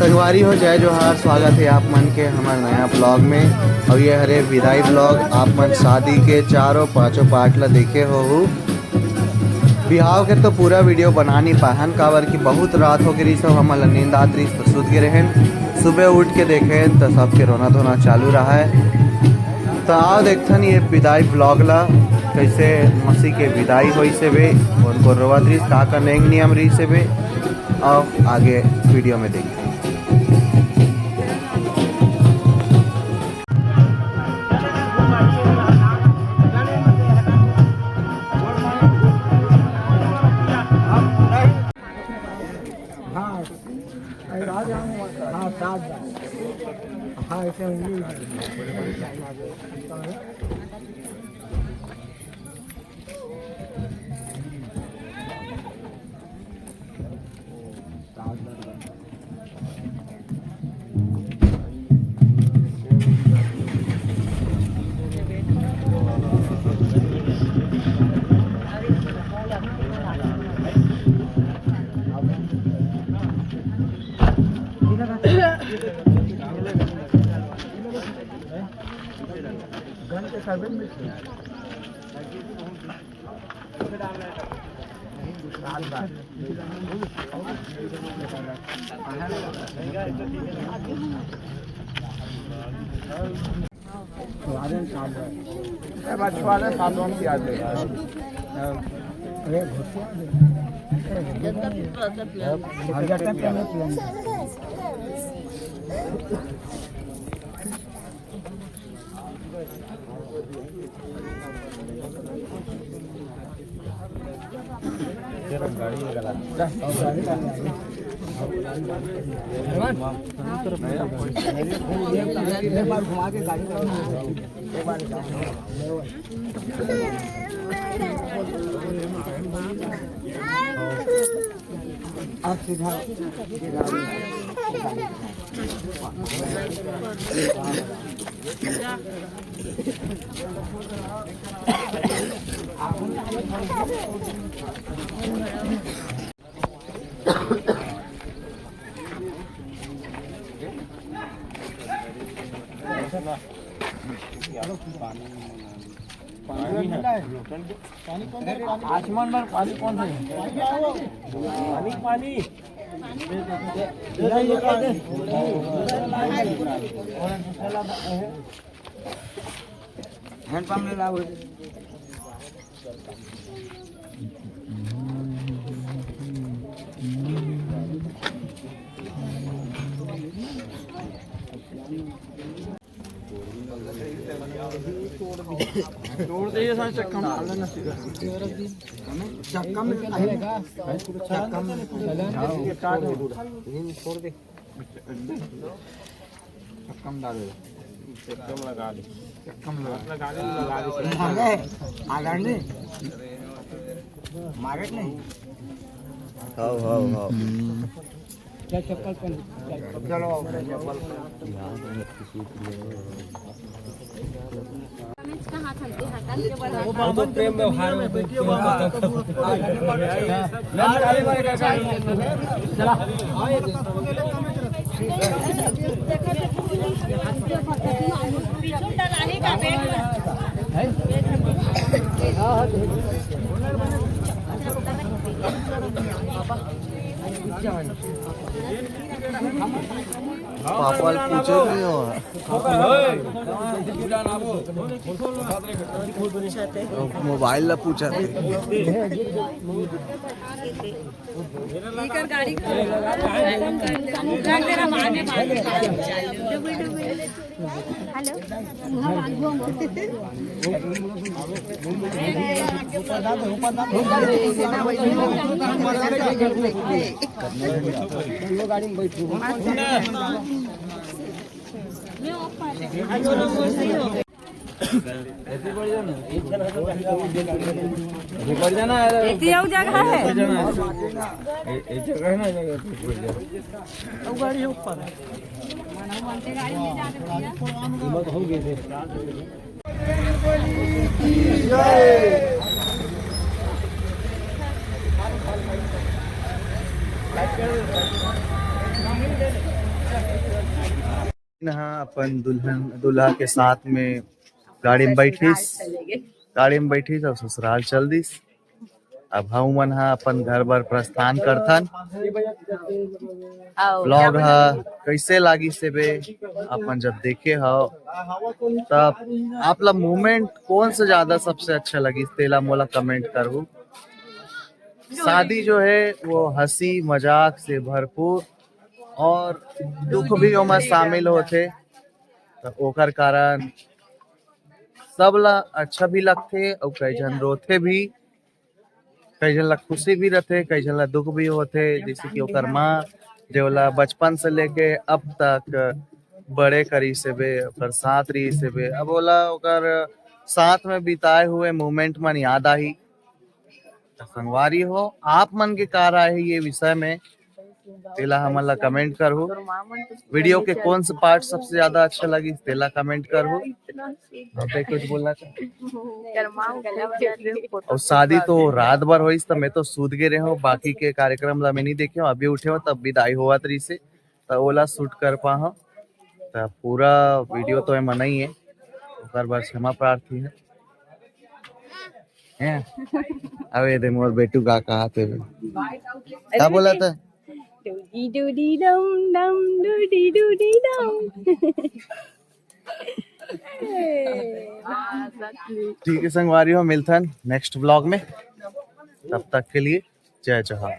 संगवारी हो जय जोहार, स्वागत है आप मन के हमारे नया ब्लॉग में। और ये हरे विदाई ब्लॉग आप मन शादी के चारों पाँचों पार्ट ला देखे हो। बिहाव के तो पूरा वीडियो बना नहीं पाहन, काबर की बहुत रात हो गई सब हमारा नींद आत रही तो सुध गए रहन। सुबह उठ के देखे तो सबके रोना धोना चालू रहा है। तो आओ देखथन ये विदाई ब्लॉग ला कैसे मसीह के विदाई हुई से वे उनको रोवत रही का नेंग नियम रही से वे। और आगे वीडियो में देखते हैं। हाँ ऐसे घुमा के गाड़ी आप सीधा आसमान में पानी कौन है? पानी पानी हैंड पंप ले लाओ। तोड़ दे ये सारे चक्का मार लेना सीधा चक्का में रहेगा चक्का में ये काट छोड़ दे चक्का में डाल दे चक्का में लगा दे चक्का में लगा दे आगे नहीं मार्केट नहीं हां क्या चप्पल पहन चलो चप्पल प्रेम व्यवहार में पापा पूछो नहीं हो मोबाइल ला पूछा थे गाड़ी में बैठू बढ़ जाना जगह है गाड़ी ऊपर हो गए यहाँ अपन दुल्हन दूल्हा के साथ में गाड़ी में बैठी और ससुराल चल दिस। अब हम मन हा अपन घर बर प्रस्थान करथन। ब्लॉग हा कैसे लागी से बे अपन जब देखे हो तब आप ला मोमेंट कौन से ज्यादा सबसे अच्छा लगी तेला मोला कमेंट करू। शादी जो है वो हंसी मजाक से भरपूर और दुख भी ओमा शामिल होते, तो ओकर कारण सब ला अच्छा भी लगते और कई जन रोथे भी, कई जन ला खुशी भी रहते, कई जन ला दुख भी होते। जैसे कि ओकर माँ जो ला बचपन से लेके अब तक बड़े करी से बे, ओकर साथ रही से बे, अब ओला ओकर साथ में बिताए हुए मोमेंट मन याद आही। संगवारी हो आप मन के का राय है ये विषय में तेला हमन ला कमेंट करहु। वीडियो के कौन सा पार्ट सबसे ज्यादा अच्छा लगी तेला कमेंट करहु। कुछ बोलना चाहे और शादी तो रात भर हुई तो मैं तो सूत गए रहे, बाकी के कार्यक्रम ला मैं नहीं देखे हूँ। अभी उठे हो तब विदाई हुआ तरी से तो ओला शूट कर पा हूँ, तो पूरा वीडियो तो मना ही है, ओकर बार क्षमा प्रार्थी है। अबे दे मोर बेटू का कहा थे क्या बोला था? डूडी डम डम डूडी डूडी डम। ठीक है संगवारी हो, मिलथन नेक्स्ट ब्लॉग में, तब तक के लिए जय जवाहर।